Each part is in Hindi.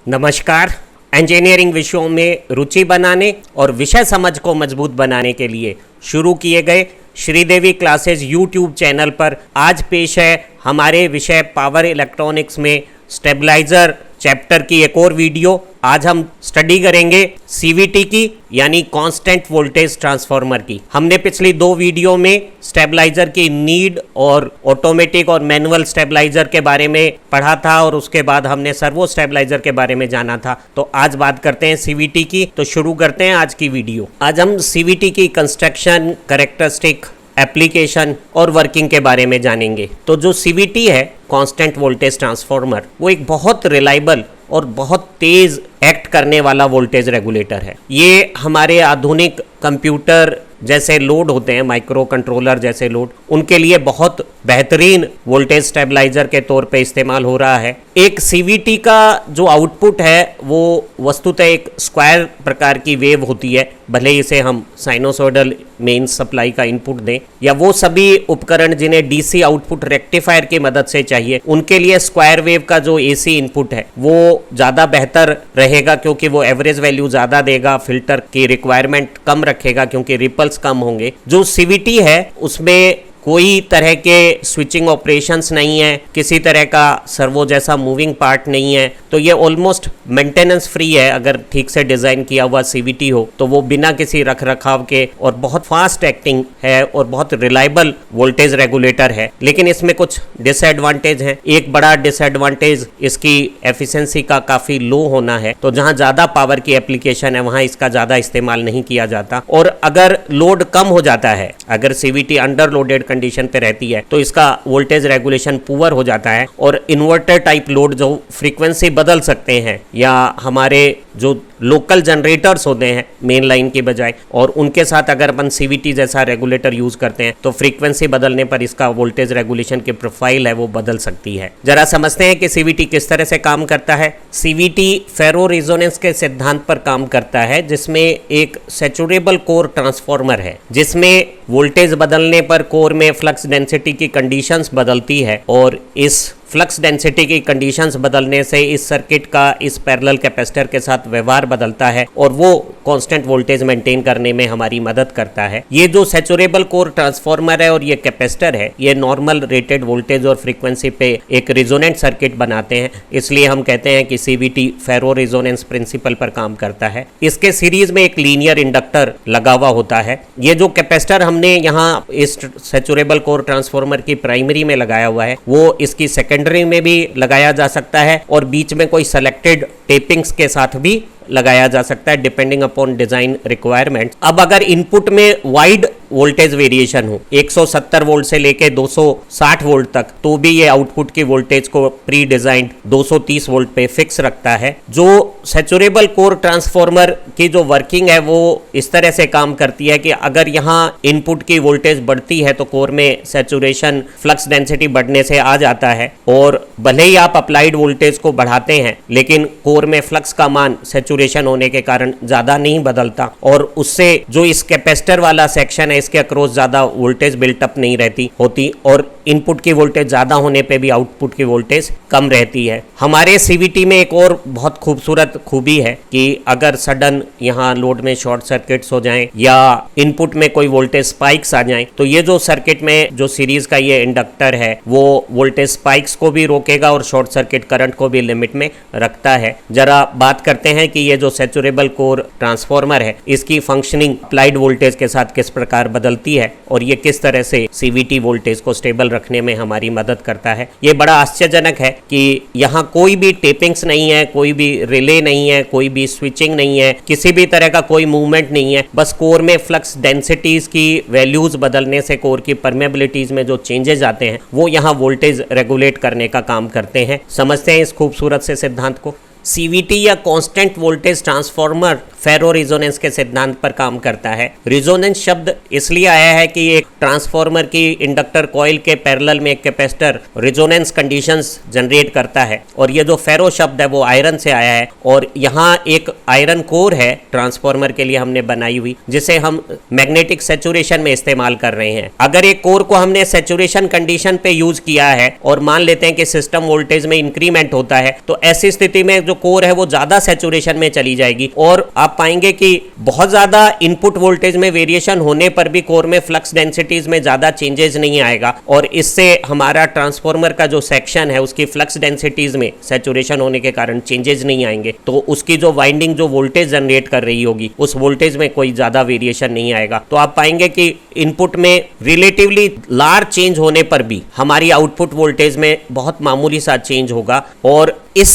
नमस्कार। इंजीनियरिंग विषयों में रुचि बनाने और विषय समझ को मजबूत बनाने के लिए शुरू किए गए श्रीदेवी क्लासेस यूट्यूब चैनल पर आज पेश है हमारे विषय पावर इलेक्ट्रॉनिक्स में स्टेबलाइजर चैप्टर की एक और वीडियो। आज हम स्टडी करेंगे सीवीटी की यानी कांस्टेंट वोल्टेज ट्रांसफार्मर की। हमने पिछली दो वीडियो में स्टेबलाइजर की नीड और ऑटोमेटिक और मैनुअल स्टेबलाइजर के बारे में पढ़ा था और उसके बाद हमने सर्वो स्टेबलाइजर के बारे में जाना था। तो आज बात करते हैं सीवीटी की। तो शुरू करते हैं आज की वीडियो। आज हम सीवीटी की कंस्ट्रक्शन, कैरेक्टरिस्टिक, एप्लीकेशन और वर्किंग के बारे में जानेंगे। तो जो सीवीटी है कांस्टेंट वोल्टेज ट्रांसफार्मर, वो एक बहुत रिलायबल और बहुत तेज एक्ट करने वाला वोल्टेज रेगुलेटर है। ये हमारे आधुनिक कंप्यूटर जैसे लोड होते हैं, माइक्रो कंट्रोलर जैसे लोड, उनके लिए बहुत बेहतरीन वोल्टेज स्टेबलाइजर के तौर पे इस्तेमाल हो रहा है। एक सीवीटी का जो आउटपुट है वो वस्तुतः एक स्क्वायर प्रकार की वेव होती है, भले इसे हम साइनोसॉइडल मेन सप्लाई का इनपुट दें, या वो सभी उपकरण जिन्हें डीसी आउटपुट रेक्टिफायर की मदद से चाहिए, उनके लिए स्क्वायर वेव का जो एसी इनपुट है वो ज़्यादा बेहतर रहेगा क्योंकि वो एवरेज वैल्यू ज़्यादा देगा, फिल्टर की रिक्वायरमेंट कम रखेगा क्योंकि रिपल्स कम होंगे। जो सीवीटी है उसमें कोई तरह के स्विचिंग ऑपरेशंस नहीं है, किसी तरह का सर्वो जैसा मूविंग पार्ट नहीं है, तो ये ऑलमोस्ट मेंटेनेंस फ्री है। अगर ठीक से डिज़ाइन किया हुआ सीवीटी हो तो वो बिना किसी रख रखाव के और बहुत फास्ट एक्टिंग है और बहुत रिलायबल वोल्टेज रेगुलेटर है। लेकिन इसमें कुछ डिसएडवांटेज हैं। एक बड़ा डिसएडवांटेज इसकी एफिशिएंसी का काफ़ी लो होना है। तो जहाँ ज़्यादा पावर की एप्लीकेशन है वहाँ इसका ज़्यादा इस्तेमाल नहीं किया जाता, और अगर लोड कम हो जाता है, अगर सीवीटी अंडर लोडेड कंडीशन पे रहती है तो इसका वोल्टेज रेगुलेशन पुअर हो जाता है। और इन्वर्टर टाइप लोड जो फ्रीक्वेंसी बदल सकते हैं, या हमारे जो लोकल जनरेटर्स होते हैं मेन लाइन के बजाय, और उनके साथ अगर अपन सीवीटी जैसा रेगुलेटर यूज करते हैं तो फ्रीक्वेंसी बदलने पर इसका वोल्टेज रेगुलेशन की प्रोफाइल है वो बदल सकती है। जरा समझते हैं कि सीवीटी किस तरह से काम करता है। सीवीटी फेरो रेजोनेंस के सिद्धांत पर काम करता है, जिसमें एक सैचुरेबल कोर ट्रांसफार्मर है, जिसमें वोल्टेज बदलने पर कोर में फ्लक्स डेंसिटी की कंडीशंस बदलती है, और इस फ्लक्स डेंसिटी की कंडीशंस बदलने से इस सर्किट का इस पैरेलल कैपेसिटर के साथ व्यवहार बदलता है और वो कांस्टेंट वोल्टेज मेंटेन करने में हमारी मदद करता है। ये जो सैचुरेबल कोर ट्रांसफार्मर है और ये कैपेसिटर है, ये नॉर्मल रेटेड वोल्टेज और फ्रीक्वेंसी पे एक रिजोनेंट सर्किट बनाते हैं, इसलिए हम कहते हैं कि सीवीटी फेरो रेजोनेंस प्रिंसिपल पर काम करता है। इसके सीरीज में एक लीनियर इंडक्टर लगा हुआ होता है। ये जो कैपेसिटर हमने यहाँ इस सैचुरेबल कोर ट्रांसफार्मर की प्राइमरी में लगाया हुआ है, वो इसकी सेकेंडरी में भी लगाया जा सकता है और बीच में कोई सेलेक्टेड टेपिंग्स के साथ भी लगाया जा सकता है, डिपेंडिंग अपॉन डिजाइन रिक्वायरमेंट। अब अगर इनपुट में वाइड वोल्टेज वेरिएशन हो 170 वोल्ट से लेके 260 वोल्ट तक, तो भी ये आउटपुट की वोल्टेज को प्री डिजाइंड 230 वोल्ट पे फिक्स रखता है। जो सैचुरेबल कोर ट्रांसफार्मर की जो वर्किंग है वो इस तरह से काम करती है कि अगर यहाँ इनपुट की वोल्टेज बढ़ती है तो कोर में सैचुरेशन फ्लक्स डेंसिटी बढ़ने से आ जाता है, और भले ही आप अप्लाइड वोल्टेज को बढ़ाते हैं लेकिन कोर में फ्लक्स का मान सैचुरेशन होने के कारण ज्यादा नहीं बदलता, और उससे जो इस कैपेसिटर वाला सेक्शन है इसके अक्रॉस ज्यादा वोल्टेज बिल्टअप नहीं रहती होती, और इनपुट की वोल्टेज ज्यादा होने पे भी आउटपुट की वोल्टेज कम रहती है। हमारे सीवीटी में एक और बहुत खूबसूरत खूबी है कि अगर सडन यहाँ लोड में शॉर्ट सर्किट्स हो जाएं या इनपुट में कोई वोल्टेज स्पाइक्स आ जाएं, तो ये जो सर्किट में जो सीरीज का ये इंडक्टर है वो वोल्टेज स्पाइक्स को भी रोकेगा और शॉर्ट सर्किट करंट को भी लिमिट में रखता है। जरा बात करते हैं कि ये जो सैचुरेबल कोर ट्रांसफार्मर है इसकी फंक्शनिंग अप्लाइड वोल्टेज के साथ किस प्रकार बदलती है और ये किस तरह से सीवीटी वोल्टेज को स्टेबल रखने में हमारी मदद करता है। ये बड़ा आश्चर्यजनक है कि यहाँ कोई भी टेपिंग्स नहीं है, कोई भी रिले नहीं है, कोई भी स्विचिंग नहीं है, किसी भी तरह का कोई मूवमेंट नहीं है। बस कोर में फ्लक्स डेंसिटीज की वैल्यूज बदलने से कोर की परमेबिलिटीज में जो चेंजेस आते हैं वो यहाँ वोल्टेज रेगुलेट करने का काम करते हैं। समझते हैं इस खूबसूरत से सिद्धांत को। सीवीटी या कांस्टेंट वोल्टेज ट्रांसफार्मर फेरो रिजोनेंस के सिद्धांत पर काम करता है। रिजोनेंस शब्द इसलिए आया है कि एक ट्रांसफॉर्मर की इंडक्टर कॉइल के पैरेलल में एक कैपेसिटर रिजोनेंस कंडीशंस जनरेट करता है, और ये जो फेरो शब्द है वो आयरन से आया है, और यहाँ एक आयरन कोर है ट्रांसफॉर्मर के लिए हमने बनाई हुई, जिसे हम मैग्नेटिक सैचुरेशन में इस्तेमाल कर रहे हैं। अगर एक कोर को हमने सैचुरेशन कंडीशन पे यूज किया है और मान लेते हैं कि सिस्टम वोल्टेज में इंक्रीमेंट होता है, तो ऐसी स्थिति में जो कोर है वो ज्यादा सैचुरेशन में चली जाएगी, और आप पाएंगे कि बहुत ज्यादा इनपुट वोल्टेज में वेरिएशन होने पर भी कोर में फ्लक्स डेंसिटीज में ज्यादा चेंजेस नहीं आएगा, और इससे हमारा ट्रांसफॉर्मर का जो सेक्शन है उसकी फ्लक्स डेंसिटीज में सैचुरेशन होने के कारण चेंजेस नहीं आएंगे, तो उसकी जो वाइंडिंग जो वोल्टेज जनरेट कर रही होगी उस वोल्टेज में कोई ज्यादा वेरिएशन नहीं आएगा। तो आप पाएंगे कि इनपुट में रिलेटिवली लार्ज चेंज होने पर भी हमारी आउटपुट वोल्टेज में बहुत मामूली सा चेंज होगा, और इस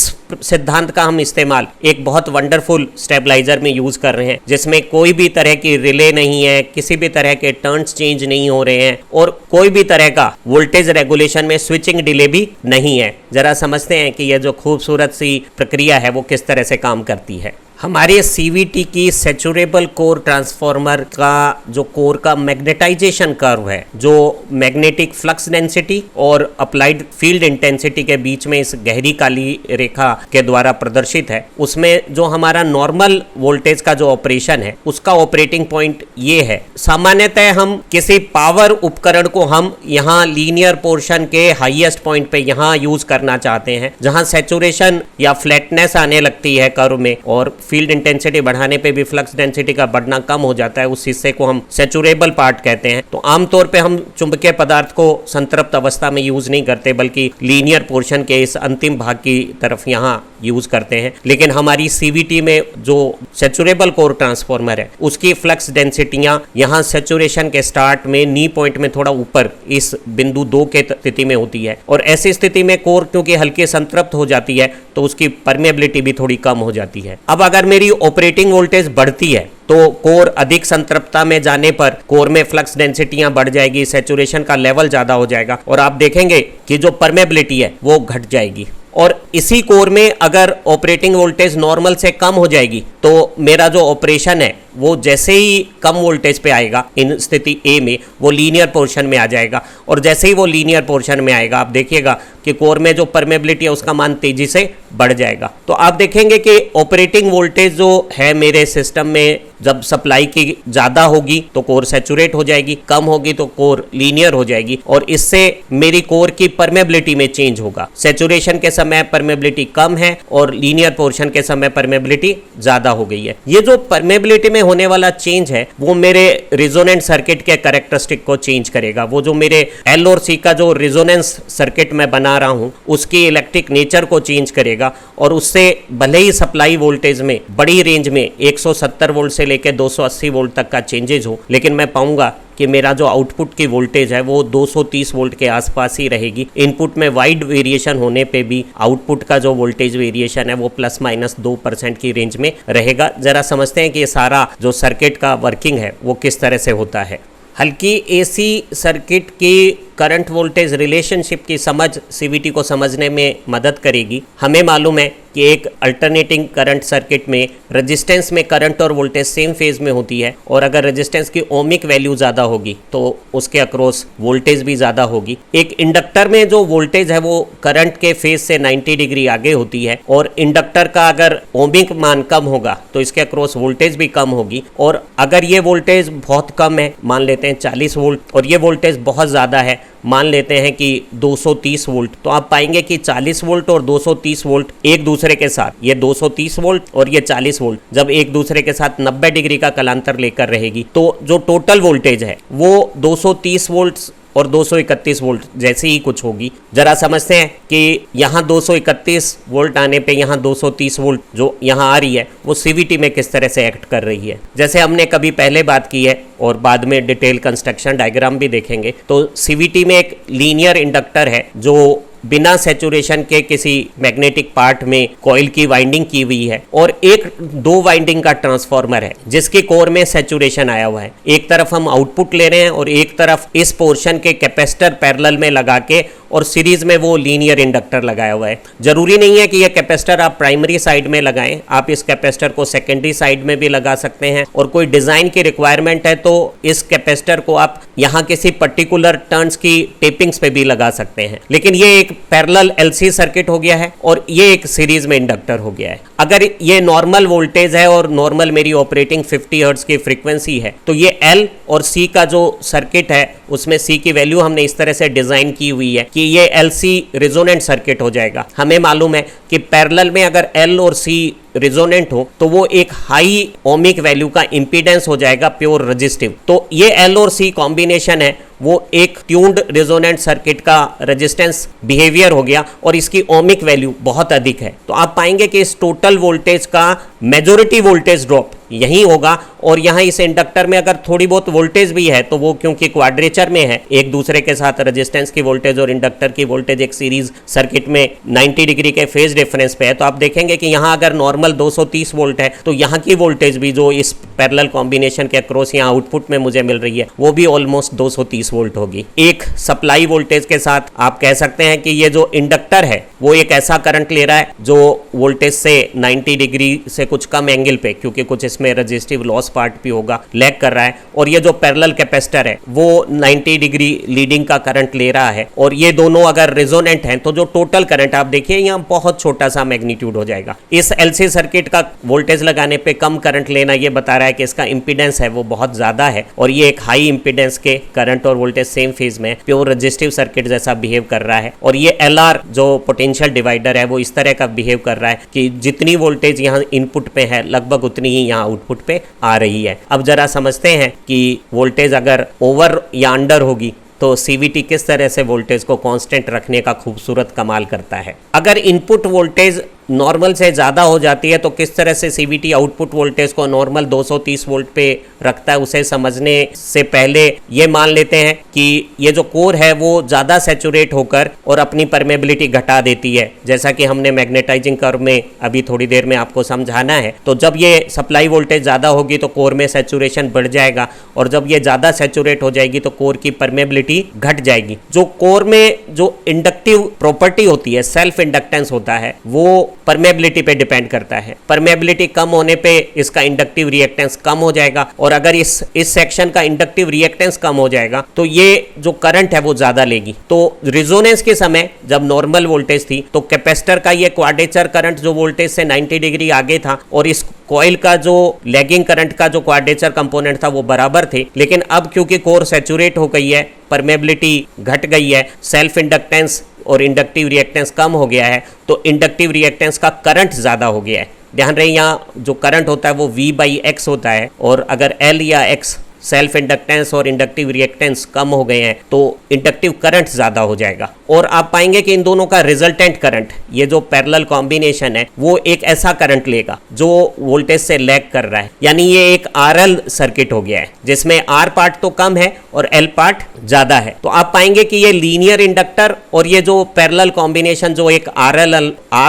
सिद्धांत का हम इस्तेमाल एक बहुत वंडरफुल स्टेबलाइजर में यूज कर रहे हैं, जिसमें कोई भी तरह की रिले नहीं है, किसी भी तरह के टर्न्स चेंज नहीं हो रहे हैं, और कोई भी तरह का वोल्टेज रेगुलेशन में स्विचिंग डिले भी नहीं है। जरा समझते हैं कि यह जो खूबसूरत सी प्रक्रिया है वो किस तरह से काम करती है। हमारे सीवीटी की सैचुरेबल कोर ट्रांसफॉर्मर का जो कोर का मैग्नेटाइजेशन कर्व है, जो मैग्नेटिक फ्लक्स डेंसिटी और अप्लाइड फील्ड इंटेंसिटी के बीच में इस गहरी काली रेखा के द्वारा प्रदर्शित है, उसमें जो हमारा नॉर्मल वोल्टेज का जो ऑपरेशन है उसका ऑपरेटिंग पॉइंट ये है। सामान्यतः हम किसी पावर उपकरण को हम यहाँ लीनियर पोर्शन के हाईएस्ट पॉइंट पे यहाँ यूज करना चाहते हैं, जहाँ सैचुरेशन या फ्लैटनेस आने लगती है कर्व में, और फील्ड इंटेंसिटी बढ़ाने पे भी फ्लक्स डेंसिटी का बढ़ना कम हो जाता है, उस हिस्से को हम सैचुरेबल पार्ट कहते हैं। तो आमतौर पे हम चुंबकीय पदार्थ को संतृप्त अवस्था में यूज नहीं करते, बल्कि लीनियर पोर्शन के इस अंतिम भाग की तरफ यहाँ यूज करते हैं। लेकिन हमारी सीवीटी में जो सैचुरेबल कोर ट्रांसफॉर्मर है उसकी फ्लक्स डेंसिटियां यहाँ सैचुरेशन के स्टार्ट में नी पॉइंट में थोड़ा ऊपर इस बिंदु 2 के स्थिति में होती है, और ऐसी स्थिति में कोर क्योंकि हल्के संतृप्त हो जाती है तो उसकी परमेबिलिटी भी थोड़ी कम हो जाती है। अब अगर मेरी ऑपरेटिंग वोल्टेज बढ़ती है तो कोर अधिक संतृप्तता में जाने पर कोर में फ्लक्स डेंसिटियां बढ़ जाएगी, सैचुरेशन का लेवल ज्यादा हो जाएगा, और आप देखेंगे कि जो परमेबिलिटी है वो घट जाएगी। और इसी कोर में अगर ऑपरेटिंग वोल्टेज नॉर्मल से कम हो जाएगी तो मेरा जो ऑपरेशन है वो जैसे ही कम वोल्टेज पे आएगा इन स्थिति ए में वो लीनियर पोर्शन में आ जाएगा, और जैसे ही वो लीनियर पोर्शन में आएगा आप देखिएगा कि कोर में जो परमेबिलिटी है उसका मान तेजी से बढ़ जाएगा। तो आप देखेंगे कि ऑपरेटिंग वोल्टेज जो है मेरे सिस्टम में जब सप्लाई की ज़्यादा होगी तो कोर सैचुरेट हो जाएगी, कम होगी तो कोर लीनियर हो जाएगी, और इससे मेरी कोर की परमेबिलिटी में चेंज होगा। सैचुरेशन के समय परमेबिलिटी कम है और लीनियर पोर्शन के समय परमेबिलिटी ज़्यादा हो गई है। ये जो परमेबिलिटी में होने वाला चेंज है वो मेरे रिजोनेंट सर्किट के कैरेक्टरिस्टिक को चेंज करेगा। वो जो मेरे एल और सी का जो रिजोनेंस सर्किट में बना रहा हूँ उसकी इलेक्ट्रिक नेचर को चेंज करेगा, और उससे भले ही सप्लाई वोल्टेज में बड़ी रेंज में 170 वोल्ट से लेकर 280 वोल्ट तक का चेंजेज हो, लेकिन मैं पाऊंगा कि मेरा जो आउटपुट की वोल्टेज है वो 230 वोल्ट के आसपास ही रहेगी। इनपुट में वाइड वेरिएशन होने पे भी आउटपुट का जो वोल्टेज वेरिएशन है वो ±2% की रेंज में रहेगा। जरा समझते हैं कि ये सारा जो सर्किट का वर्किंग है वो किस तरह से होता है। हल्की एसी सर्किट की करंट वोल्टेज रिलेशनशिप की समझ सीवीटी को समझने में मदद करेगी। हमें मालूम है कि एक अल्टरनेटिंग करंट सर्किट में रेजिस्टेंस में करंट और वोल्टेज सेम फेज में होती है, और अगर रेजिस्टेंस की ओमिक वैल्यू ज़्यादा होगी तो उसके अक्रॉस वोल्टेज भी ज़्यादा होगी। एक इंडक्टर में जो वोल्टेज है वो करंट के फेज से 90 डिग्री आगे होती है, और इंडक्टर का अगर ओमिक मान कम होगा तो इसके अक्रॉस वोल्टेज भी कम होगी। और अगर ये वोल्टेज बहुत कम है, मान लेते हैं 40 वोल्ट, और ये वोल्टेज बहुत ज़्यादा है, मान लेते हैं कि 230 वोल्ट, तो आप पाएंगे कि 40 वोल्ट और 230 वोल्ट एक दूसरे के साथ, ये 230 वोल्ट और ये 40 वोल्ट जब एक दूसरे के साथ 90 डिग्री का कलांतर लेकर रहेगी तो जो टोटल वोल्टेज है वो 230 वोल्ट और 231 वोल्ट जैसी ही कुछ होगी। जरा समझते हैं कि यहाँ 231 वोल्ट आने पे यहाँ 230 वोल्ट जो यहाँ आ रही है वो सीवीटी में किस तरह से एक्ट कर रही है। जैसे हमने कभी पहले बात की है और बाद में डिटेल कंस्ट्रक्शन डायग्राम भी देखेंगे, तो सीवीटी में एक लीनियर इंडक्टर है जो बिना सैचुरेशन के किसी मैग्नेटिक पार्ट में कॉइल की वाइंडिंग की हुई है, और एक 2 वाइंडिंग का ट्रांसफॉर्मर है जिसकी कोर में सैचुरेशन आया हुआ है। एक तरफ हम आउटपुट ले रहे हैं और एक तरफ इस पोर्शन के कैपेसिटर पैरेलल में लगा के और सीरीज में वो लीनियर इंडक्टर लगाया हुआ है। जरूरी नहीं है कि ये कैपेसिटर आप प्राइमरी साइड में लगाएं, आप इस कैपेसिटर को सेकेंडरी साइड में भी लगा सकते हैं, और कोई डिजाइन की रिक्वायरमेंट है तो इस कैपेसिटर को आप यहाँ किसी पर्टिकुलर टर्न्स की टेपिंग्स पे भी लगा सकते हैं। लेकिन ये एक पैरेलल एलसी सर्किट हो गया है और ये एक सीरीज में इंडक्टर हो गया है। अगर ये नॉर्मल वोल्टेज है और नॉर्मल मेरी ऑपरेटिंग 50 हर्ट्ज की फ्रीक्वेंसी है, तो ये एल और सी का जो सर्किट है उसमें सी की वैल्यू हमने इस तरह से डिजाइन की हुई है कि ये एलसी रिजोनेंट सर्किट हो जाएगा। हमें मालूम है कि पैरेलल में अगर एल और सी रिजोनेंट हो तो वो एक हाई ओमिक वैल्यू का इंपीडेंस हो जाएगा, प्योर रेजिस्टिव। तो ये एल और सी कॉम्बिनेशन है वो एक ट्यून्ड रिजोनेंट सर्किट का रेजिस्टेंस बिहेवियर हो गया और इसकी ओमिक वैल्यू बहुत अधिक है। तो आप पाएंगे कि इस टोटल वोल्टेज का मेजॉरिटी वोल्टेज ड्रॉप यही होगा, और यहाँ इस इंडक्टर में अगर थोड़ी बहुत वोल्टेज भी है तो वो क्योंकि क्वाड्रेचर में है, एक दूसरे के साथ रेजिस्टेंस की वोल्टेज और इंडक्टर की वोल्टेज एक सीरीज सर्किट में 90 डिग्री के फेज डिफरेंस पे है, तो आप देखेंगे कि यहाँ अगर नॉर्मल 230 वोल्ट है तो यहाँ की वोल्टेज भी जो इस पैरेलल कॉम्बिनेशन के अक्रॉस यहाँ आउटपुट में मुझे मिल रही है वो भी ऑलमोस्ट 230 वोल्ट होगी। एक सप्लाई वोल्टेज के साथ आप कह सकते हैं कि ये जो इंडक्टर है वो एक ऐसा करंट ले रहा है जो वोल्टेज से 90 डिग्री से कुछ कम एंगल पे, क्योंकि कुछ इसमें रेजिस्टिव लॉस पार्ट भी होगा, लैग कर रहा है, और ये जो पैरेलल कैपेसिटर है वो 90 डिग्री लीडिंग का करंट ले रहा है, और ये दोनों अगर रेजोनेंट हैं तो जो टोटल करंट आप देखिए यहाँ बहुत छोटा सा मैग्नीट्यूड हो जाएगा। इस एलसी सर्किट का वोल्टेज लगाने पे कम करंट लेना ये बता रहा है कि इसका इंपीडेंस है वो बहुत ज्यादा है, और ये एक हाई इंपीडेंस के करंट और वोल्टेज सेम फेज में प्योर रेजिस्टिव सर्किट जैसा बिहेव कर रहा है। और ये एलआर जो पोटेंशियल डिवाइडर है वो इस तरह का बिहेव कर रहा है कि जितनी वोल्टेज यहाँ इनपुट पे है लगभग उतनी ही यहाँ आउटपुट पे आ रही है। अब जरा समझते हैं कि वोल्टेज अगर ओवर या अंडर होगी तो सीवीटी किस तरह से वोल्टेज को कांस्टेंट रखने का खूबसूरत कमाल करता है। अगर इनपुट वोल्टेज नॉर्मल से ज़्यादा हो जाती है तो किस तरह से सीवीटी आउटपुट वोल्टेज को नॉर्मल 230 वोल्ट पे रखता है, उसे समझने से पहले ये मान लेते हैं कि ये जो कोर है वो ज़्यादा सैचुरेट होकर और अपनी परमेबिलिटी घटा देती है, जैसा कि हमने मैग्नेटाइजिंग कर्व में अभी थोड़ी देर में आपको समझाना है। तो जब ये सप्लाई वोल्टेज ज़्यादा होगी तो कोर में सैचुरेशन बढ़ जाएगा, और जब ये ज़्यादा सैचुरेट हो जाएगी तो कोर की परमेबिलिटी घट जाएगी। जो कोर में जो इंडक्टिव प्रॉपर्टी होती है, सेल्फ इंडक्टेंस होता है, वो परमेबिलिटी पे डिपेंड करता है। परमेबिलिटी कम होने पे इसका इंडक्टिव रिएक्टेंस कम हो जाएगा, और अगर इस सेक्शन का इंडक्टिव रिएक्टेंस कम हो जाएगा तो ये जो करंट है वो ज्यादा लेगी। तो रिजोनेंस के समय जब नॉर्मल वोल्टेज थी तो कैपेसिटर का ये क्वाड्रेचर करंट जो वोल्टेज से 90 डिग्री आगे था और इस कॉइल का जो लैगिंग करंट का जो क्वाड्रेचर कंपोनेंट था वो बराबर थे। लेकिन अब क्योंकि कोर सैचुरेट हो गई है, परमेबिलिटी घट गई है, सेल्फ इंडक्टेंस और इंडक्टिव रिएक्टेंस कम हो गया है, तो इंडक्टिव रिएक्टेंस का करंट ज़्यादा हो गया है। ध्यान रहे यहाँ जो करंट होता है वो V/X होता है, और अगर L या X सेल्फ इंडक्टेंस और इंडक्टिव रिएक्टेंस कम हो गए हैं तो इंडक्टिव करंट ज़्यादा हो जाएगा। और आप पाएंगे कि इन दोनों का रिजल्टेंट करंट, ये जो पैरेलल कॉम्बिनेशन है वो एक ऐसा करंट लेगा जो वोल्टेज से लैग कर रहा है, यानी ये एक RL सर्किट हो गया है जिसमें R पार्ट तो कम है और L पार्ट ज़्यादा है। तो आप पाएंगे कि ये लीनियर इंडक्टर और ये जो पैरेलल कॉम्बिनेशन जो एक R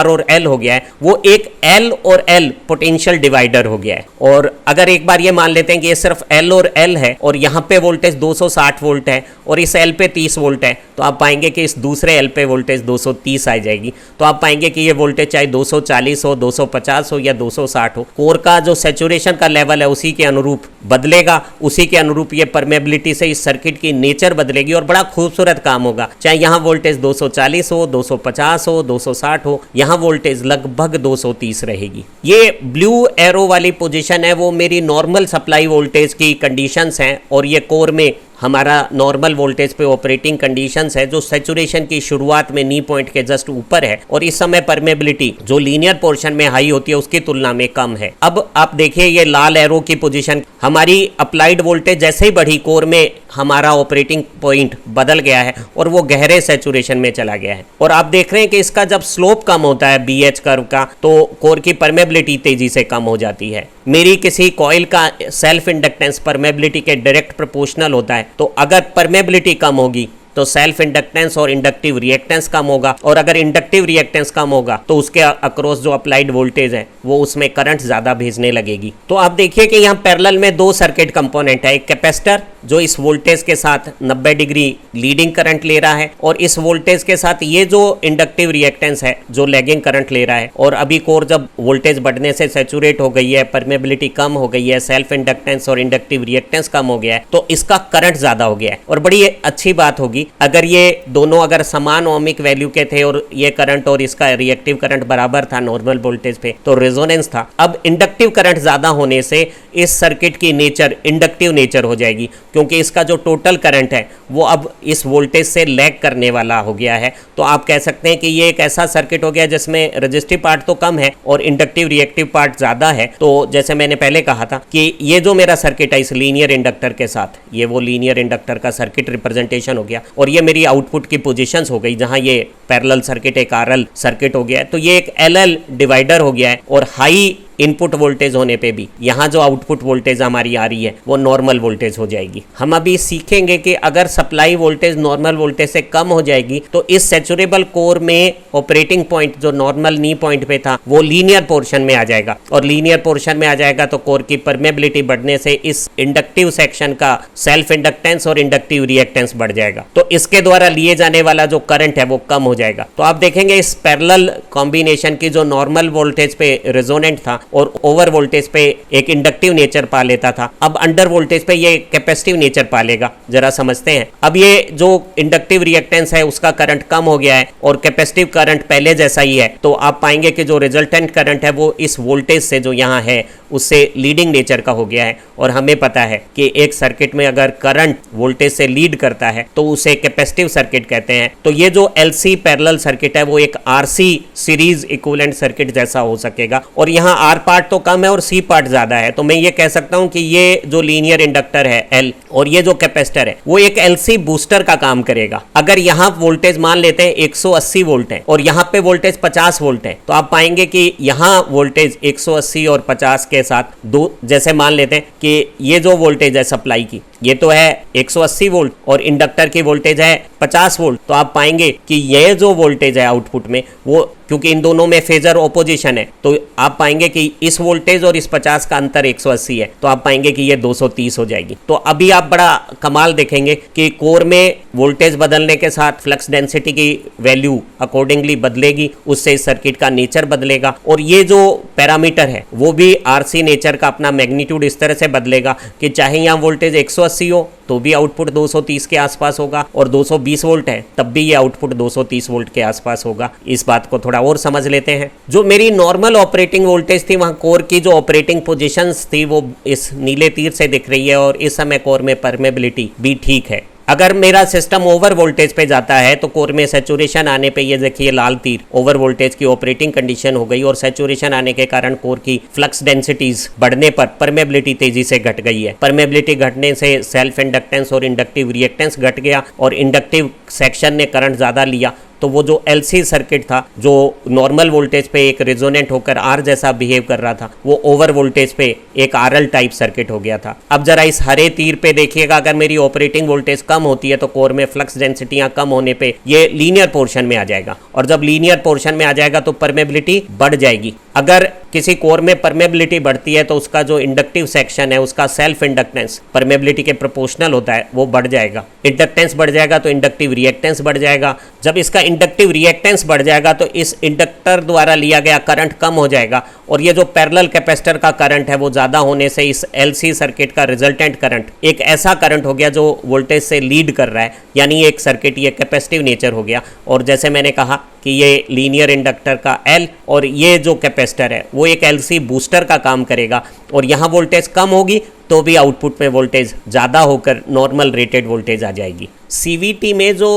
और L हो गया है वो एक L और L पोटेंशियल डिवाइडर हो गया है। और अगर एक बार ये मान लेते हैं कि ये सिर्फ L और L है और यहाँ पे वोल्टेज 260 वोल्ट है और इस L पे 30 वोल्ट है, तो आप पाएंगे कि इस दूसरे L पे वोल्टेज 230 आ जाएगी। तो आप पाएंगे कि ये वोल्टेज चाहे 240 हो, 250 हो या 260 हो, कोर का जो सैचुरेशन का लेवल है उसी के अनुरूप बदलेगा, उसी के अनुरूप ये परमेबिलिटी से इस सर्किट की नेचर बदलेगी और बड़ा खूबसूरत काम होगा। चाहे यहाँ वोल्टेज 240 हो, 250 हो, 260 हो, यहाँ वोल्टेज लगभग 230 रहेगी। ये ब्लू एरो वाली पोजीशन है वो मेरी नॉर्मल सप्लाई वोल्टेज की कंडीशंस हैं, और ये कोर में हमारा नॉर्मल वोल्टेज पे ऑपरेटिंग कंडीशंस है जो सैचुरेशन की शुरुआत में नी पॉइंट के जस्ट ऊपर है, और इस समय परमेबिलिटी जो लीनियर पोर्शन में हाई होती है उसकी तुलना में कम है। अब आप देखिए ये लाल एरो की पोजीशन, हमारी अप्लाइड वोल्टेज जैसे ही बढ़ी कोर में हमारा ऑपरेटिंग पॉइंट बदल गया है और वो गहरे सैचुरेशन में चला गया है। और आप देख रहे हैं कि इसका जब स्लोप कम होता है BH कर्व का तो कोर की परमेबिलिटी तेजी से कम हो जाती है। मेरी किसी कॉइल का सेल्फ इंडक्टेंस परमेबिलिटी के डायरेक्ट प्रोपोर्शनल होता है, तो अगर परमेबिलिटी कम होगी तो सेल्फ इंडक्टेंस और इंडक्टिव रिएक्टेंस कम होगा, और अगर इंडक्टिव रिएक्टेंस कम होगा तो उसके अक्रॉस जो अप्लाइड वोल्टेज है वो उसमें करंट ज़्यादा भेजने लगेगी। तो आप देखिए कि यहाँ पैरेलल में दो सर्किट कंपोनेंट है, एक कैपेसिटर जो इस वोल्टेज के साथ 90 डिग्री लीडिंग करंट ले रहा है, और इस वोल्टेज के साथ ये जो इंडक्टिव रिएक्टेंस है जो लैगिंग करंट ले रहा है। और अभी कोर जब वोल्टेज बढ़ने से सैचुरेट हो गई है, परमेबिलिटी कम हो गई है, सेल्फ इंडक्टेंस और इंडक्टिव रिएक्टेंस कम हो गया है, तो इसका करंट ज़्यादा हो गया है। और बड़ी अच्छी बात होगी अगर ये दोनों अगर समान ओमिक वैल्यू के थे और ये करंट और इसका रिएक्टिव करंट बराबर था नॉर्मल वोल्टेज पे, तो रेजोनेंस था। अब इंडक्टिव करंट ज्यादा होने से इस सर्किट की नेचर इंडक्टिव नेचर हो जाएगी, क्योंकि इसका जो टोटल करंट है वो अब इस वोल्टेज से लैग करने वाला हो गया है। तो आप कह सकते हैं कि ये एक ऐसा सर्किट हो गया जिसमें रजिस्टिव पार्ट तो कम है और इंडक्टिव रिएक्टिव पार्ट ज्यादा है। तो जैसे मैंने पहले कहा था कि ये जो मेरा सर्किट है इस लीनियर इंडक्टर के साथ, ये वो लीनियर इंडक्टर का सर्किट रिप्रेजेंटेशन हो गया, और ये मेरी आउटपुट की पोजीशंस हो गई जहां ये पैरेलल सर्किट एक आरएल सर्किट हो गया है। तो ये एक एलएल डिवाइडर हो गया है, और हाई इनपुट वोल्टेज होने पे भी यहाँ जो आउटपुट वोल्टेज हमारी आ रही है वो नॉर्मल वोल्टेज हो जाएगी। हम अभी सीखेंगे कि अगर सप्लाई वोल्टेज नॉर्मल वोल्टेज से कम हो जाएगी तो इस सैचुरेबल कोर में ऑपरेटिंग पॉइंट जो नॉर्मल नी पॉइंट पे था वो लीनियर पोर्शन में आ जाएगा, और लीनियर पोर्शन में आ जाएगा तो कोर की परमेबिलिटी बढ़ने से इस इंडक्टिव सेक्शन का सेल्फ इंडक्टेंस और इंडक्टिव रिएक्टेंस बढ़ जाएगा। तो इसके द्वारा लिए जाने वाला जो करंट है वो कम हो जाएगा। तो आप देखेंगे इस पैरेलल कॉम्बिनेशन की जो नॉर्मल वोल्टेज पे रेजोनेंट था और ओवर वोल्टेज पे एक इंडक्टिव नेचर पा लेता था, अब अंडर वोल्टेज पे ये कैपेसिटिव नेचर पा लेगा। जरा समझते हैं। अब ये जो इंडक्टिव रिएक्टेंस है उसका करंट कम हो गया है और कैपेसिटिव करंट पहले जैसा ही है, तो आप पाएंगे कि जो रिजल्टेंट करंट है वो इस वोल्टेज से जो यहाँ है उससे लीडिंग नेचर का हो गया है। और हमें पता है कि एक सर्किट में अगर करंट वोल्टेज से लीड करता है तो उसे कैपेसिटिव सर्किट कहते हैं। तो ये जो एलसी पैरेलल सर्किट है वो एक आरसी सीरीज इक्विवेलेंट सर्किट जैसा हो सकेगा, और यहाँ आर पार्ट तो कम है और सी पार्ट ज्यादा है। तो मैं ये कह सकता हूं कि ये जो लीनियर इंडक्टर है एल और ये जो कैपेसिटर है वो एक एलसी बूस्टर का काम करेगा। अगर यहाँ वोल्टेज मान लेते हैं 180 वोल्ट है और यहाँ पे वोल्टेज 50 वोल्ट है, तो आप पाएंगे कि यहाँ वोल्टेज 180 और 50 के साथ दो, जैसे मान लेते हैं कि ये जो वोल्टेज है सप्लाई की ये तो है 180 वोल्ट और इंडक्टर की वोल्टेज है 50 वोल्ट, तो आप पाएंगे कि ये जो वोल्टेज है आउटपुट में वो, क्योंकि इन दोनों में फेजर ऑपोजिशन है, तो आप पाएंगे कि इस वोल्टेज और इस 50 का अंतर 180 है, तो आप पाएंगे कि ये 230 हो जाएगी। तो अभी आप बड़ा कमाल देखेंगे कि कोर में वोल्टेज बदलने के साथ फ्लक्स डेंसिटी की वैल्यू अकॉर्डिंगली बदलेगी, उससे इस सर्किट का नेचर बदलेगा, और ये जो पैरामीटर है वो भी आरसी नेचर का अपना मैग्नीट्यूड इस तरह से बदलेगा कि चाहे यहाँ वोल्टेज 180 हो तो भी आउटपुट 230 के आसपास होगा, और 220 वोल्ट है तब भी ये आउटपुट 230 वोल्ट के आसपास होगा। इस बात को थोड़ा और समझ लेते हैं। जो मेरी नॉर्मल ऑपरेटिंग वोल्टेज थी वहां कोर की जो ऑपरेटिंग पोजीशंस थी वो इस नीले तीर से दिख रही है, और इस समय कोर में परमेबिलिटी भी ठीक है। अगर मेरा सिस्टम ओवर वोल्टेज पे जाता है तो कोर में सैचुरेशन आने पे ये देखिए लाल तीर ओवर वोल्टेज की ऑपरेटिंग कंडीशन हो गई, और सैचुरेशन आने के कारण कोर की फ्लक्स डेंसिटीज बढ़ने पर परमेबिलिटी तेजी से घट गई है। परमेबिलिटी घटने से सेल्फ इंडक्टेंस और इंडक्टिव रिएक्टेंस घट गया, और इंडक्टिव सेक्शन ने करंट ज्यादा लिया, तो वो जो एलसी सर्किट था जो नॉर्मल वोल्टेज पे एक रेजोनेंट होकर आर जैसा बिहेव कर रहा था वो ओवर वोल्टेज पे एक आरएल टाइप सर्किट हो गया था। अब जरा इस हरे तीर पे देखिएगा, अगर मेरी ऑपरेटिंग वोल्टेज कम होती है तो कोर में फ्लक्स डेंसिटियां कम होने पे ये लीनियर पोर्शन में आ जाएगा, और जब लीनियर पोर्शन में आ जाएगा तो परमेबिलिटी बढ़ जाएगी। अगर किसी कोर में परमेबिलिटी बढ़ती है तो उसका जो इंडक्टिव सेक्शन है उसका सेल्फ इंडक्टेंस परमेबिलिटी के प्रोपोर्शनल होता है वो बढ़ जाएगा। इंडक्टेंस बढ़ जाएगा तो इंडक्टिव रिएक्टेंस बढ़ जाएगा। जब इसका इंडक्टिव रिएक्टेंस बढ़ जाएगा तो इस इंडक्टर द्वारा लिया गया करंट कम हो जाएगा, और ये जो पैरेलल कैपेसिटर का करंट है वो ज़्यादा होने से इस एलसी सर्किट का रिजल्टेंट करंट एक ऐसा करंट हो गया जो वोल्टेज से लीड कर रहा है, यानी एक सर्किट ये कैपेसिटिव नेचर हो गया। और जैसे मैंने कहा कि ये लीनियर इंडक्टर का एल और ये जो कैपेसिटर है वो एक एलसी बूस्टर का काम करेगा, और यहाँ वोल्टेज कम होगी तो भी आउटपुट में वोल्टेज ज़्यादा होकर नॉर्मल रेटेड वोल्टेज आ जाएगी। सीवीटी में जो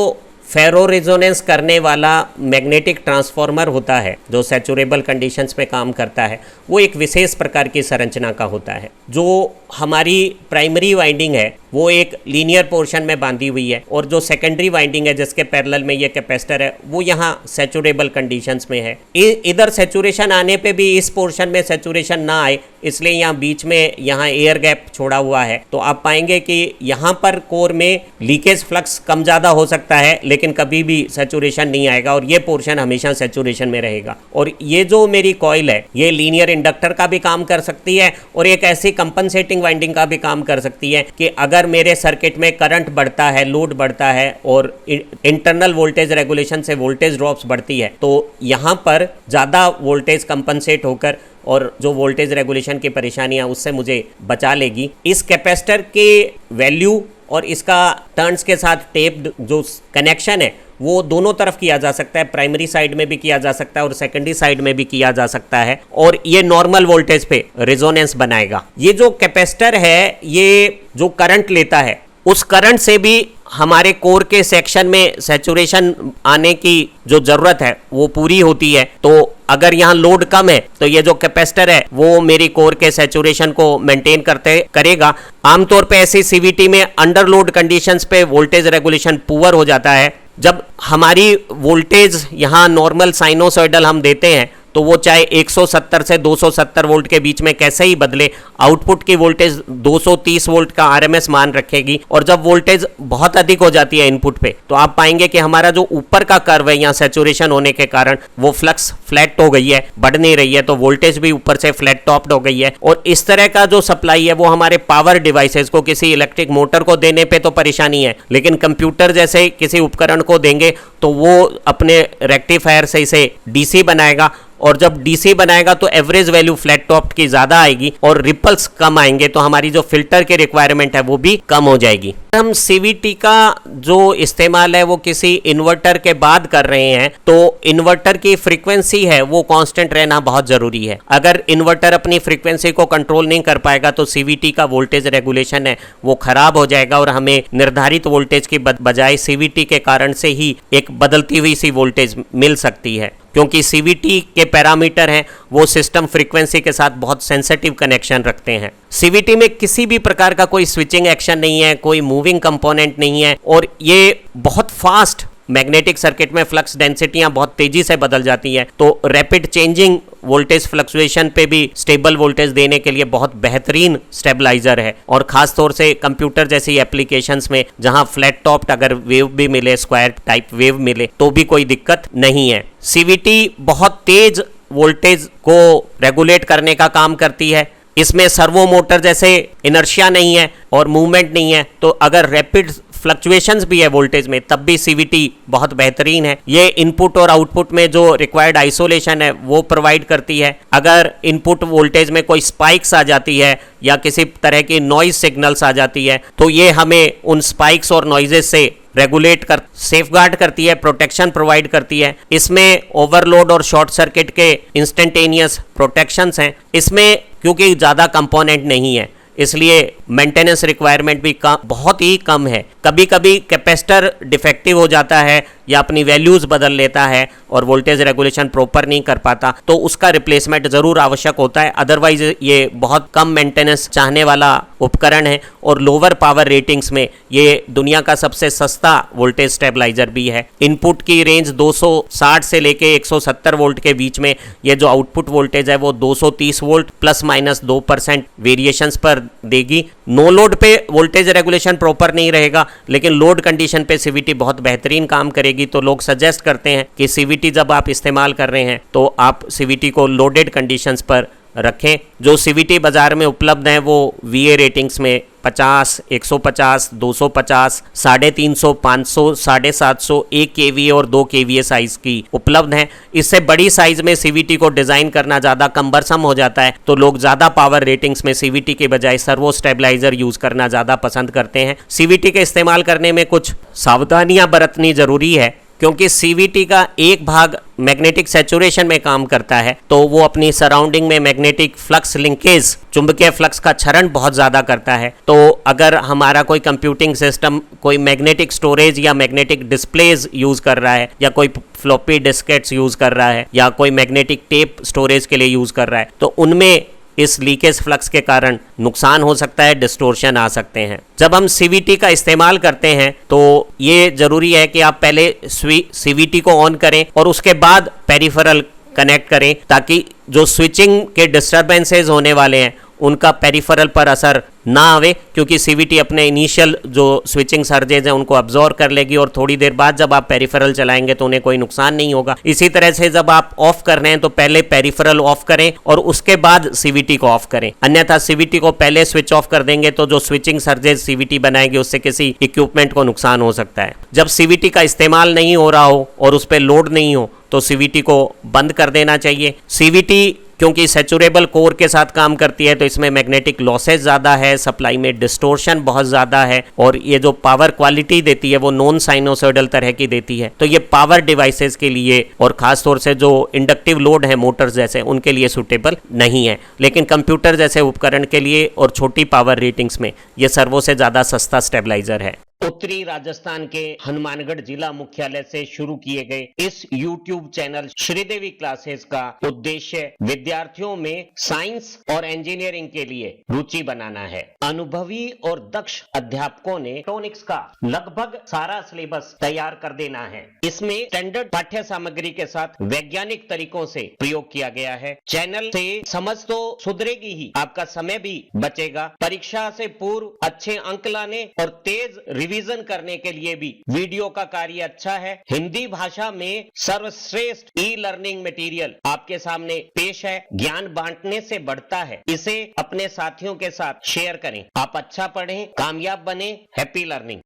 फेरो रेजोनेंस करने वाला मैग्नेटिक ट्रांसफॉर्मर होता है जो सैचुरेबल कंडीशंस पे काम करता है वो एक विशेष प्रकार की संरचना का होता है। जो हमारी प्राइमरी वाइंडिंग है वो एक लीनियर पोर्शन में बांधी हुई है, और जो सेकेंडरी वाइंडिंग है जिसके पैरेलल में ये कैपेसिटर है वो यहाँ सैचुरेबल कंडीशंस में है। इधर सैचुरेशन आने पे भी इस पोर्शन में सैचुरेशन ना आए, इसलिए यहाँ बीच में यहाँ एयर गैप छोड़ा हुआ है। तो आप पाएंगे कि यहाँ पर कोर में लीकेज फ्लक्स कम ज़्यादा हो सकता है, लेकिन कभी भी सैचुरेशन नहीं आएगा, और ये पोर्शन हमेशा सैचुरेशन में रहेगा। और ये जो मेरी कॉइल है ये लीनियर इंडक्टर का भी काम कर सकती है, और एक ऐसी कंपनसेटिंग वाइंडिंग का भी काम कर सकती है कि अगर मेरे सर्किट में करंट बढ़ता है, लोड बढ़ता है और इंटरनल वोल्टेज रेगुलेशन से वोल्टेज ड्रॉप्स बढ़ती है, तो यहाँ पर ज़्यादा वोल्टेज कंपनसेट होकर और जो वोल्टेज रेगुलेशन की परेशानियां उससे मुझे बचा लेगी। इस कैपेसिटर के वैल्यू और इसका टर्न्स के साथ टेप्ड जो कनेक्शन है वो दोनों तरफ किया जा सकता है, प्राइमरी साइड में भी किया जा सकता है और सेकेंडरी साइड में भी किया जा सकता है, और ये नॉर्मल वोल्टेज पे रेजोनेंस बनाएगा। ये जो कैपेसिटर है ये जो करंट लेता है उस करंट से भी हमारे कोर के सेक्शन में सैचुरेशन आने की जो ज़रूरत है वो पूरी होती है। तो अगर यहाँ लोड कम है तो ये जो कैपेसिटर है वो मेरी कोर के सैचुरेशन को मेंटेन करेगा। आमतौर पे ऐसी सीवीटी में अंडर लोड कंडीशंस पे वोल्टेज रेगुलेशन पुअर हो जाता है। जब हमारी वोल्टेज यहाँ नॉर्मल साइनोसॉइडल हम देते हैं तो वो चाहे 170 से 270 वोल्ट के बीच में कैसे ही बदले, आउटपुट की वोल्टेज 230 वोल्ट का आरएमएस मान रखेगी। और जब वोल्टेज बहुत अधिक हो जाती है इनपुट पे तो आप पाएंगे कि हमारा जो ऊपर का कर्व है यहाँ सैचुरेशन होने के कारण वो फ्लक्स फ्लैट हो गई है, बढ़ नहीं रही है, तो वोल्टेज भी ऊपर से फ्लैट टॉप्ड हो गई है। और इस तरह का जो सप्लाई है वो हमारे पावर डिवाइसेस को, किसी इलेक्ट्रिक मोटर को देने पे तो परेशानी है, लेकिन कंप्यूटर जैसे किसी उपकरण को देंगे तो वो अपने रेक्टिफायर से इसे डीसी बनाएगा, और जब डीसी बनाएगा तो एवरेज वैल्यू फ्लैट टॉप की ज़्यादा आएगी और रिपल्स कम आएंगे, तो हमारी जो फिल्टर की रिक्वायरमेंट है वो भी कम हो जाएगी। हम सीवीटी का जो इस्तेमाल है वो किसी इन्वर्टर के बाद कर रहे हैं तो इन्वर्टर की फ्रीक्वेंसी है वो कांस्टेंट रहना बहुत ज़रूरी है। अगर इन्वर्टर अपनी फ्रीक्वेंसी को कंट्रोल नहीं कर पाएगा तो सीवीटी का वोल्टेज रेगुलेशन है वो खराब हो जाएगा, और हमें निर्धारित वोल्टेज की बजाय सीवीटी के कारण से ही एक बदलती हुई सी वोल्टेज मिल सकती है, क्योंकि सीवीटी के पैरामीटर हैं वो सिस्टम फ्रीक्वेंसी के साथ बहुत सेंसिटिव कनेक्शन रखते हैं। सीवीटी में किसी भी प्रकार का कोई स्विचिंग एक्शन नहीं है, कोई मूविंग कंपोनेंट नहीं है, और ये बहुत फास्ट मैग्नेटिक सर्किट में फ्लक्स डेंसिटियां बहुत तेजी से बदल जाती हैं, तो रैपिड चेंजिंग वोल्टेज फ्लक्चुएशन पे भी स्टेबल वोल्टेज देने के लिए बहुत बेहतरीन स्टेबलाइजर है। और खास तौर से कंप्यूटर जैसी एप्लीकेशंस में जहां फ्लैट टॉप्ड अगर वेव भी मिले, स्क्वायर टाइप वेव मिले, तो भी कोई दिक्कत नहीं है। सीवीटी बहुत तेज वोल्टेज को रेगुलेट करने का काम करती है। इसमें सर्वो मोटर जैसे इनर्शिया नहीं है और मूवमेंट नहीं है, तो अगर रैपिड फ्लक्चुएशंस भी है वोल्टेज में तब भी सीवीटी बहुत बेहतरीन है। ये इनपुट और आउटपुट में जो रिक्वायर्ड आइसोलेशन है वो प्रोवाइड करती है। अगर इनपुट वोल्टेज में कोई स्पाइक्स आ जाती है या किसी तरह की नॉइज सिग्नल्स आ जाती है तो ये हमें उन स्पाइक्स और नॉइजेस से रेगुलेट कर सेफगार्ड करती है, प्रोटेक्शन प्रोवाइड करती है। इसमें ओवरलोड और शॉर्ट सर्किट के इंस्टेंटेनियस प्रोटेक्शंस हैं। इसमें क्योंकि ज़्यादा कंपोनेंट नहीं है इसलिए मेंटेनेंस रिक्वायरमेंट भी बहुत ही कम है। कभी कभी कैपेसिटर डिफेक्टिव हो जाता है या अपनी वैल्यूज़ बदल लेता है और वोल्टेज रेगुलेशन प्रॉपर नहीं कर पाता तो उसका रिप्लेसमेंट ज़रूर आवश्यक होता है। अदरवाइज ये बहुत कम मेंटेनेंस चाहने वाला उपकरण है और लोअर पावर रेटिंग्स में ये दुनिया का सबसे सस्ता वोल्टेज स्टेबलाइजर भी है। इनपुट की रेंज 260 से लेके 170 वोल्ट के बीच में, ये जो आउटपुट वोल्टेज है वो 230 वोल्ट प्लस माइनस 2% वेरिएशंस पर देगी। नो लोड पे वोल्टेज रेगुलेशन प्रॉपर नहीं रहेगा, लेकिन लोड कंडीशन पे सीवीटी बहुत बेहतरीन काम करेगी। तो लोग सजेस्ट करते हैं कि सीवीटी जब आप इस्तेमाल कर रहे हैं तो आप सीवीटी को लोडेड कंडीशंस पर रखें। जो सीवीटी बाजार में उपलब्ध हैं वो वीए रेटिंग्स में 50, 150, 250, 350, 500, 750, 1 केवीए और 2 केवीए साइज की उपलब्ध हैं। इससे बड़ी साइज में सीवीटी को डिज़ाइन करना ज़्यादा कम्बरसम हो जाता है तो लोग ज़्यादा पावर रेटिंग्स में सीवीटी के बजाय सर्वो स्टेबलाइजर यूज़ करना ज़्यादा पसंद करते हैं। सीवीटी के इस्तेमाल करने में कुछ सावधानियां बरतनी ज़रूरी है, क्योंकि सीवीटी का एक भाग मैग्नेटिक सैचुरेशन में काम करता है तो वो अपनी सराउंडिंग में मैग्नेटिक फ्लक्स लिंकेज, चुंबकीय फ्लक्स का क्षरण बहुत ज़्यादा करता है। तो अगर हमारा कोई कंप्यूटिंग सिस्टम कोई मैग्नेटिक स्टोरेज या मैग्नेटिक डिस्प्लेज यूज़ कर रहा है या कोई फ्लॉपी डिस्केट्स यूज़ कर रहा है या कोई मैग्नेटिक टेप स्टोरेज के लिए यूज़ कर रहा है तो उनमें इस लीकेज फ्लक्स के कारण नुकसान हो सकता है, डिस्टोर्शन आ सकते हैं। जब हम सीवीटी का इस्तेमाल करते हैं तो ये जरूरी है कि आप पहले सीवीटी को ऑन करें और उसके बाद पेरिफेरल कनेक्ट करें, ताकि जो स्विचिंग के डिस्टरबेंसेस होने वाले हैं उनका पेरिफेरल पर असर ना आवे, क्योंकि सीवीटी अपने इनिशियल जो स्विचिंग सर्जेज हैं उनको अब्जॉर्ब कर लेगी और थोड़ी देर बाद जब आप पेरिफेरल चलाएंगे तो उन्हें कोई नुकसान नहीं होगा। इसी तरह से जब आप ऑफ कर रहे हैं तो पहले पेरिफेरल ऑफ करें और उसके बाद सीवीटी को ऑफ करें, अन्यथा सीवीटी को पहले स्विच ऑफ कर देंगे तो जो स्विचिंग सर्जेज सीवीटी बनाएगी उससे किसी इक्विपमेंट को नुकसान हो सकता है। जब सीवीटी का इस्तेमाल नहीं हो रहा हो और उस पर लोड नहीं हो तो सीवीटी को बंद कर देना चाहिए। सीवीटी क्योंकि सैचुरेबल कोर के साथ काम करती है तो इसमें मैग्नेटिक लॉसेस ज़्यादा है, सप्लाई में डिस्टोर्शन बहुत ज़्यादा है और ये जो पावर क्वालिटी देती है वो नॉन साइनोसॉइडल तरह की देती है। तो ये पावर डिवाइसेस के लिए और ख़ास तौर से जो इंडक्टिव लोड है मोटर्स जैसे उनके लिए सूटेबल नहीं है, लेकिन कंप्यूटर जैसे उपकरण के लिए और छोटी पावर रेटिंग्स में ये सर्वो से ज़्यादा सस्ता स्टेबलाइजर है। उत्तरी राजस्थान के हनुमानगढ़ जिला मुख्यालय से शुरू किए गए इस YouTube चैनल श्रीदेवी क्लासेस का उद्देश्य विद्यार्थियों में साइंस और इंजीनियरिंग के लिए रुचि बनाना है। अनुभवी और दक्ष अध्यापकों ने इलेक्ट्रॉनिक्स का लगभग सारा सिलेबस तैयार कर देना है। इसमें स्टैंडर्ड पाठ्य सामग्री के साथ वैज्ञानिक तरीकों से प्रयोग किया गया है। चैनल से समझ तो सुधरेगी ही, आपका समय भी बचेगा। परीक्षा से पूर्व अच्छे अंक लाने और तेज रिवीजन करने के लिए भी वीडियो का कार्य अच्छा है। हिंदी भाषा में सर्वश्रेष्ठ ई लर्निंग मटेरियल आपके सामने पेश है। ज्ञान बांटने से बढ़ता है, इसे अपने साथियों के साथ शेयर करें। आप अच्छा पढ़ें, कामयाब बने। Happy learning.